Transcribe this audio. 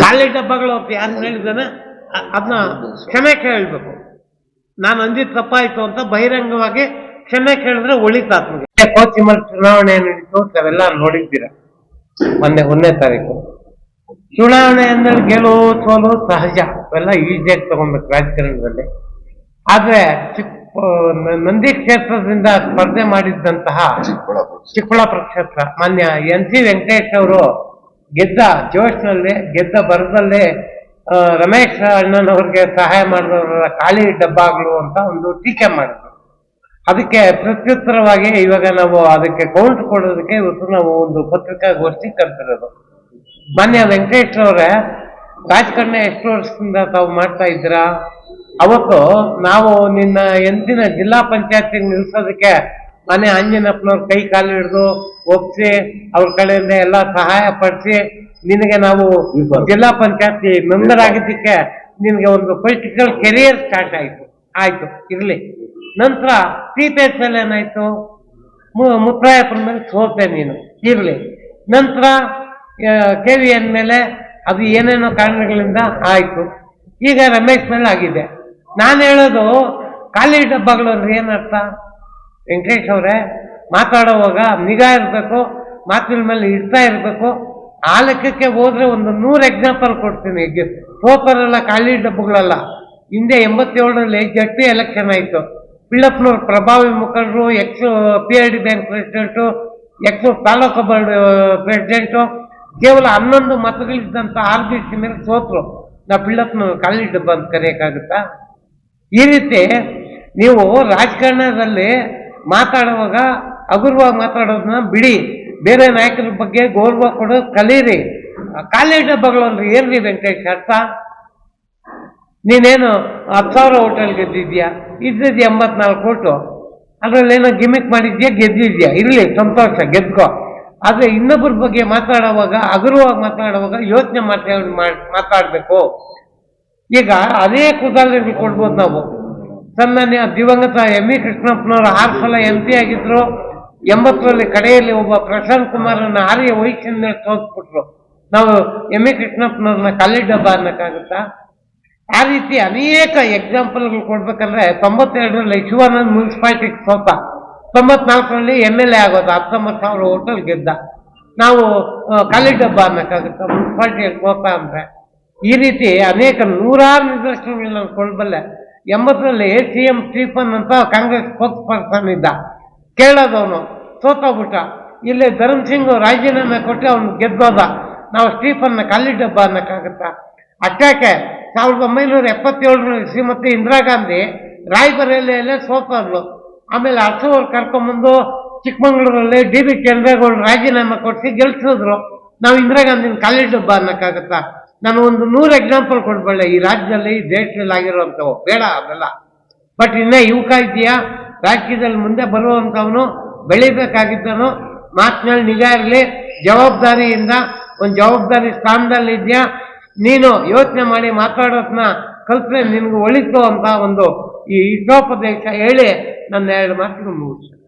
ಖಾಲಿ ಡಬ್ಬಗಳು ಯಾರು ಹೇಳಿದಾನೆ ಅದನ್ನ ಕ್ಷಮೆ ಕೇಳಬೇಕು. ನಾನು ಅಂದಿದ್ದು ತಪ್ಪಾಯ್ತು ಅಂತ ಬಹಿರಂಗವಾಗಿ ಕ್ಷಮೆ ಕೇಳಿದ್ರೆ ಒಳಿತಾತ್. ಕೋಚಿಮಲ್ ಚುನಾವಣೆ ನಡೀತು ಅವೆಲ್ಲ ನೋಡಿದ್ದೀರ. ಮೊನ್ನೆ 1ನೇ ತಾರೀಕು ಚುನಾವಣೆ ಅಂದ್ರೆ ಗೆಲುವು ಸೋಲು ಸಹಜ, ಅವೆಲ್ಲ ಈಸಿಯಾಗಿ ತಗೊಬೇಕು ರಾಜಕಾರಣದಲ್ಲಿ. ಆದ್ರೆ ನಂದಿ ಕ್ಷೇತ್ರದಿಂದ ಸ್ಪರ್ಧೆ ಮಾಡಿದ್ದಂತಹ ಚಿಕ್ಕಬಳ್ಳಾಪುರ ಕ್ಷೇತ್ರ ಮಾನ್ಯ NC ವೆಂಕಟೇಶ್ ಅವರು ಗೆದ್ದ ಜೋಶ್ನಲ್ಲಿ, ಗೆದ್ದ ಬರದಲ್ಲೇ ರಮೇಶ್ ಅಣ್ಣನವ್ರಿಗೆ ಸಹಾಯ ಮಾಡಿದವರ ಖಾಲಿ ಡಬ್ಬಾಗಳು ಅಂತ ಒಂದು ಟೀಕೆ ಮಾಡಿದ್ರು. ಅದಕ್ಕೆ ಪ್ರತ್ಯುತ್ತರವಾಗಿ ಇವಾಗ ನಾವು ಅದಕ್ಕೆ ಕೌಂಟ್ ಕೊಡೋದಕ್ಕೆ ಇವತ್ತು ನಾವು ಒಂದು ಪತ್ರಿಕಾಗೋಷ್ಠಿ ಕರೆದಿರೋದು. ಮಾನ್ಯ ವೆಂಕಟೇಶ್ ಅವರೇ, ರಾಜಕಾರಣ ಎಷ್ಟು ವರ್ಷದಿಂದ ತಾವು ಮಾಡ್ತಾ ಇದ್ದೀರಾ? ಅವತ್ತು ನಾವು ನಿನ್ನ ಎಂದಿನ ಜಿಲ್ಲಾ ಪಂಚಾಯತಿಗೆ ನಿಲ್ಸೋದಕ್ಕೆ ಮನೆ ಆಂಜನಪ್ಪನವ್ರ ಕೈ ಕಾಲು ಹಿಡಿದು ಒಪ್ಪಿಸಿ ಅವ್ರ ಕಡೆಯಿಂದ ಎಲ್ಲ ಸಹಾಯ ಪಡಿಸಿ ನಿನಗೆ ನಾವು ಜಿಲ್ಲಾ ಪಂಚಾಯತಿ ಮೆಂಬರ್ ಆಗಿದ್ದಕ್ಕೆ ನಿನಗೆ ಒಂದು ಪೊಲಿಟಿಕಲ್ ಕೆರಿಯರ್ ಸ್ಟಾರ್ಟ್ ಆಯ್ತು ಇರ್ಲಿ. ನಂತರ CPSL ಏನಾಯ್ತು, ಮುತ್ತರಾಯಪುರ ಮೇಲೆ ಸೋತೆ ನೀನು ಇರ್ಲಿ. ನಂತರ KVN ಮೇಲೆ ಅದು ಏನೇನೋ ಕಾರಣಗಳಿಂದ ಆಯ್ತು. ಈಗ ರಮೇಶ್ ಮೇಲೆ ಆಗಿದೆ. ನಾನು ಹೇಳೋದು ಖಾಲಿ ಡಬ್ಬಗಳು ಅಂದ್ರೆ ಏನರ್ಥ? ವೆಂಕಟೇಶ್ ಅವರೇ, ಮಾತಾಡುವಾಗ ನಿಗಾ ಇರಬೇಕು, ಮಾತಿನ ಮೇಲೆ ಇಡ್ತಾ ಇರಬೇಕು. ಆ ಲೆಕ್ಕಕ್ಕೆ ಹೋದ್ರೆ ಒಂದು 100 ಎಕ್ಸಾಂಪಲ್ ಕೊಡ್ತೀನಿ. ಸೋಪರೆಲ್ಲ ಖಾಲಿ ಡಬ್ಬಗಳಲ್ಲ. ಹಿಂದೆ 87ರಲ್ಲಿ ಜಡ್ಪಿ ಎಲೆಕ್ಷನ್ ಆಯ್ತು. ಪಿಳ್ಳಪ್ಪನವ್ರ ಪ್ರಭಾವಿ ಮುಖಂಡರು, PID bank president, taluk board president, ಕೇವಲ 11 ಮತಗಳಿದ್ದಂತ RBC ಮೇಲೆ ಸೋತರು. ನಾವು ಪಿಳ್ಳಪ್ಪನವ್ರು ಖಾಲಿ ಡಬ್ಬ ಅಂತ ಕರೆಯಕ್ಕಾಗುತ್ತಾ? ಈ ರೀತಿ ನೀವು ರಾಜಕಾರಣದಲ್ಲಿ ಮಾತಾಡುವಾಗ ಹಗುರವಾಗಿ ಮಾತಾಡೋದನ್ನ ಬಿಡಿ, ಬೇರೆ ನಾಯಕರ ಬಗ್ಗೆ ಗೌರವ ಕೊಡೋದು ಕಲೀರಿ. ಖಾಲಿ ಡಬ್ಬಗಳು ಅಂದ್ರೆ ಏನ್ರಿ ವೆಂಕಟೇಶ್ ಅರ್ಥ? ನೀನೇನು 10,000 ಹೋಟೆಲ್ ಗೆದ್ದಿದ್ಯಾ, ಇದ್ದದ್ದು 84 ಓಟು, ಅದರಲ್ಲೇನೋ ಗಿಮಿಕ್ ಮಾಡಿದ್ಯಾ, ಗೆದ್ದಿದ್ಯಾ, ಇರಲಿ ಸಂತೋಷ, ಗೆದ್ಕೋ. ಆದರೆ ಇನ್ನೊಬ್ಬರ ಬಗ್ಗೆ ಮಾತಾಡುವಾಗ ಹಗುರವಾಗಿ ಮಾತಾಡುವಾಗ ಯೋಚನೆ ಮಾತಾಡಬೇಕು. ಈಗ ಅದೇ ಉದಾಹರಣೆಗಳು ಕೊಡ್ಬೋದು ನಾವು. ಸನ್ಮಾನ್ಯ ದಿವಂಗತ ME ಕೃಷ್ಣಪ್ಪನವರು 6 ಸಲ MP ಆಗಿದ್ರು. 80ರಲ್ಲಿ ಕಡೆಯಲ್ಲಿ ಒಬ್ಬ ಪ್ರಶಾಂತ್ ಕುಮಾರನ್ನ ಆರ್ಯ ವಯಸ್ಸಿನ ಸೋತ್ಬಿಟ್ರು. ನಾವು ME ಕೃಷ್ಣಪ್ಪನವ್ರನ್ನ ಖಾಲಿ ಡಬ್ಬ ಅನ್ನಕ್ಕಾಗುತ್ತಾ? ಆ ರೀತಿ ಅನೇಕ ಎಕ್ಸಾಂಪಲ್ಗಳು ಕೊಡ್ಬೇಕಂದ್ರೆ 92ರಲ್ಲಿ ಶಿವಾನಂದ್ ಮುನ್ಸಿಪಾಲಿಟಿಗೆ ಸೋತ, 94ರಲ್ಲಿ MLA ಆಗೋದು, 19,000 ಹೋಟೆಲ್ ಗೆದ್ದ. ನಾವು ಖಾಲಿ ಡಬ್ಬ ಅನ್ನಕ್ಕಾಗುತ್ತಾ ಮುನ್ಸಿಪಾಲಿಟಿಯಲ್ಲಿ ಸೋತ ಅಂದ್ರೆ? ಈ ರೀತಿ ಅನೇಕ ನೂರಾರು ನಿದರ್ಶನಗಳು ನಾನು ಕೊಡಬಲ್ಲೆ. 80ರಲ್ಲಿ CM ಸ್ಟೀಫನ್ ಅಂತ ಕಾಂಗ್ರೆಸ್ ಸ್ಪೋಕ್ಸ್ ಪರ್ಸನ್ ಇದ್ದ, ಕೇಳೋದವನು ಸೋತೋಗ್ಬಿಟ್ಟ. ಇಲ್ಲಿ ಧರ್ಮಸಿಂಗ್ ರಾಜೀನಾಮೆ ಕೊಟ್ಟು ಅವನು ಗೆದ್ದೋದ. ನಾವು ಸ್ಟೀಫನ್ನ ಖಾಲಿ ಡಬ್ಬ ಅನ್ನಕ್ಕಾಗುತ್ತಾ? ಅಷ್ಟಕ್ಕೆ 1977ರಲ್ಲಿ ಶ್ರೀಮತಿ ಇಂದಿರಾ ಗಾಂಧಿ ರಾಯಬರೇಲಿಯಲ್ಲೇ ಸೋತೋದ್ಲು. ಆಮೇಲೆ ಹಸುವರು ಕರ್ಕೊಂಬಂದು ಚಿಕ್ಕಮಂಗ್ಳೂರಲ್ಲಿ DB ಚಂದ್ರೇಗೌಡರು ರಾಜೀನಾಮೆ ಕೊಡಿಸಿ ಗೆಲ್ಸಿದ್ರು. ನಾವು ಇಂದಿರಾ ಗಾಂಧಿನ ಖಾಲಿ ಡಬ್ಬ ಅನ್ನಕ್ಕಾಗುತ್ತಾ? ನಾನು ಒಂದು 100 ಎಕ್ಸಾಂಪಲ್ ಕೊಡ್ಬಲ್ಲೆ ಈ ರಾಜ್ಯದಲ್ಲಿ, ಈ ದೇಶದಲ್ಲಿ ಆಗಿರುವಂಥವು. ಬೇಡ ಅವೆಲ್ಲ. ಬಟ್ ಇನ್ನೇ ಯುವಕ ಇದೆಯಾ, ರಾಜಕೀಯದಲ್ಲಿ ಮುಂದೆ ಬರುವಂಥವನು, ಬೆಳಿಬೇಕಾಗಿದ್ದನು, ಮಾತಿನಲ್ಲಿ ನಿಗಾ ಇರಲಿ, ಜವಾಬ್ದಾರಿಯಿಂದ ಒಂದು ಜವಾಬ್ದಾರಿ ಸ್ಥಾನದಲ್ಲಿ ಇದೆಯಾ, ನೀನು ಯೋಚನೆ ಮಾಡಿ ಮಾತಾಡೋದನ್ನ ಕಲ್ತ್ರೆ ನಿನ್ಗೆ ಒಳಿತು ಅಂತ ಒಂದು ಈ ಹಿತೋಪದೇಶ ಹೇಳಿ ನನ್ನ 2 ಮಾತಿಗೆ ಮುಗಿಸ್ತೀನಿ.